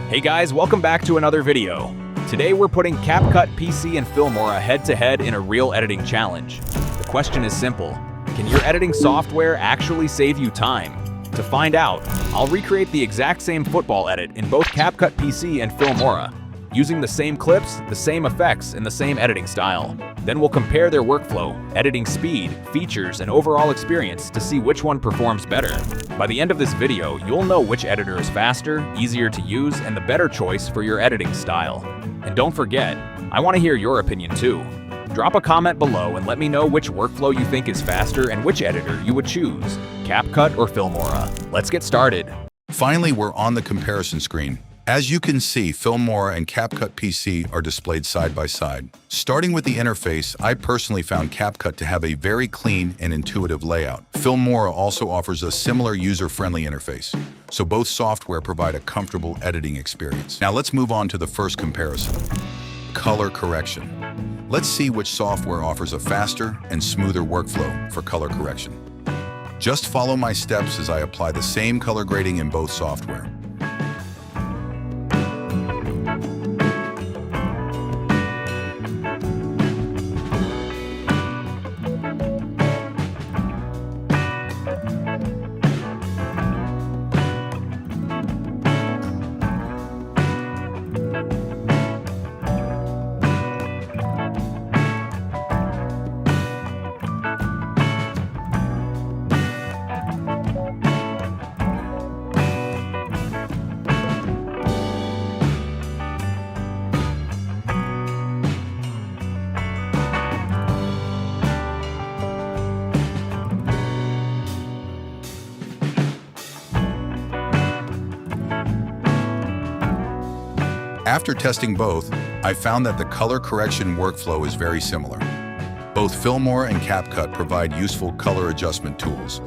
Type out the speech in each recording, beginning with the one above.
Hey guys, welcome back to another video. Today we're putting CapCut PC and Filmora head-to-head in a real editing challenge. The question is simple: can your editing software actually save you time? To find out, I'll recreate the exact same football edit in both CapCut PC and Filmora, using the same clips, the same effects, and the same editing style. Then we'll compare their workflow, editing speed, features, and overall experience to see which one performs better. By the end of this video, you'll know which editor is faster, easier to use, and the better choice for your editing style. And don't forget, I want to hear your opinion too. Drop a comment below and let me know which workflow you think is faster and which editor you would choose, CapCut or Filmora. Let's get started. Finally, we're on the comparison screen. As you can see, Filmora and CapCut PC are displayed side by side. Starting with the interface, I personally found CapCut to have a very clean and intuitive layout. Filmora also offers a similar user-friendly interface, so both software provide a comfortable editing experience. Now let's move on to the first comparison: color correction. Let's see which software offers a faster and smoother workflow for color correction. Just follow my steps as I apply the same color grading in both software. After testing both, I found that the color correction workflow is very similar. Both Filmora and CapCut provide useful color adjustment tools,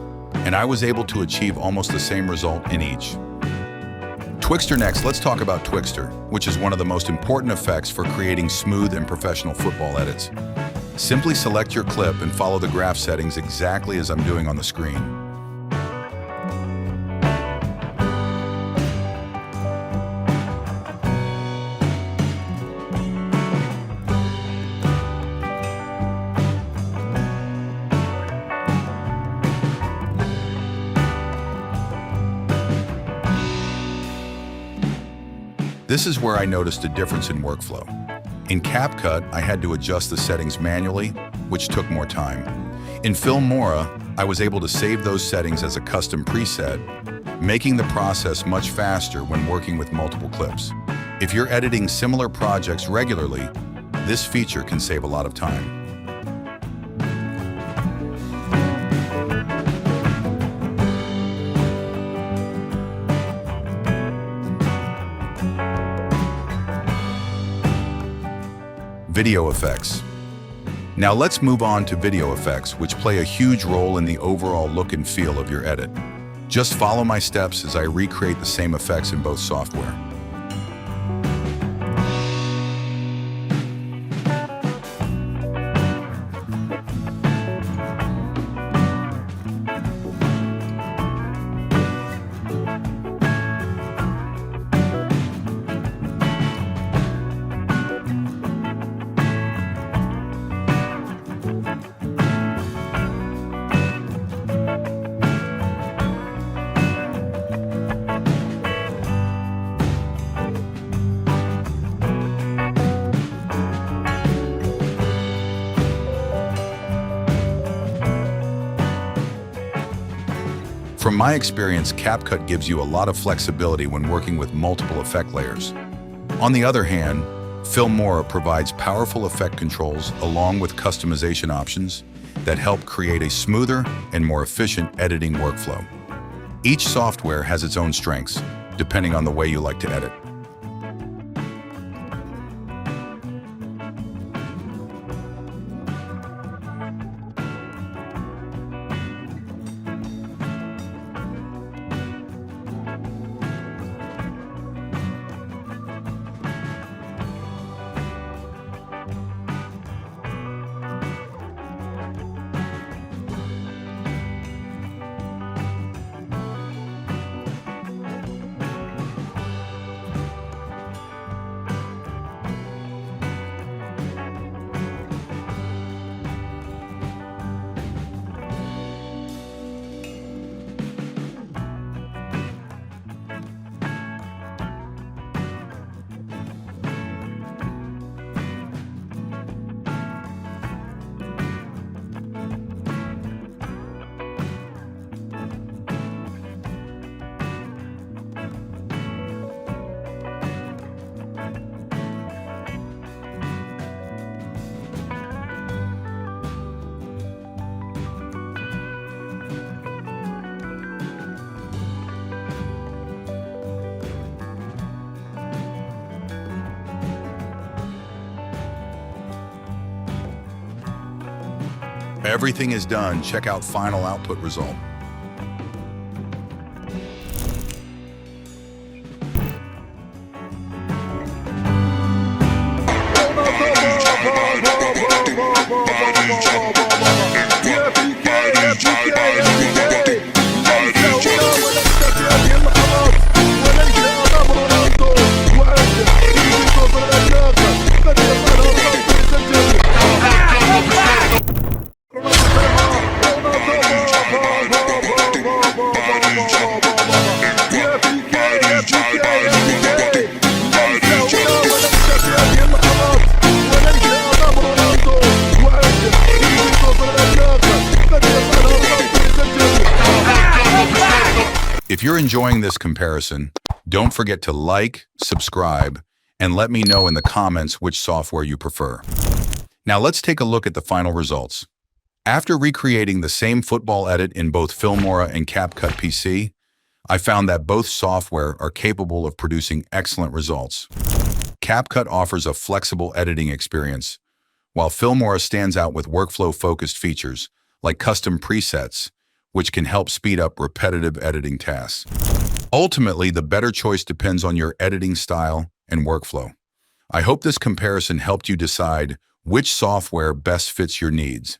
and I was able to achieve almost the same result in each. Twixtor next. Let's talk about Twixtor, which is one of the most important effects for creating smooth and professional football edits. Simply select your clip and follow the graph settings exactly as I'm doing on the screen. This is where I noticed a difference in workflow. In CapCut, I had to adjust the settings manually, which took more time. In Filmora, I was able to save those settings as a custom preset, making the process much faster when working with multiple clips. If you're editing similar projects regularly, this feature can save a lot of time. Video effects. Now let's move on to video effects, which play a huge role in the overall look and feel of your edit. Just follow my steps as I recreate the same effects in both software. From my experience, CapCut gives you a lot of flexibility when working with multiple effect layers. On the other hand, Filmora provides powerful effect controls along with customization options that help create a smoother and more efficient editing workflow. Each software has its own strengths, depending on the way you like to edit. Everything is done. Check out final output result. If you're enjoying this comparison, don't forget to like, subscribe, and let me know in the comments which software you prefer. Now let's take a look at the final results. After recreating the same football edit in both Filmora and CapCut PC, I found that both software are capable of producing excellent results. CapCut offers a flexible editing experience, while Filmora stands out with workflow-focused features like custom presets, which can help speed up repetitive editing tasks. Ultimately, the better choice depends on your editing style and workflow. I hope this comparison helped you decide which software best fits your needs.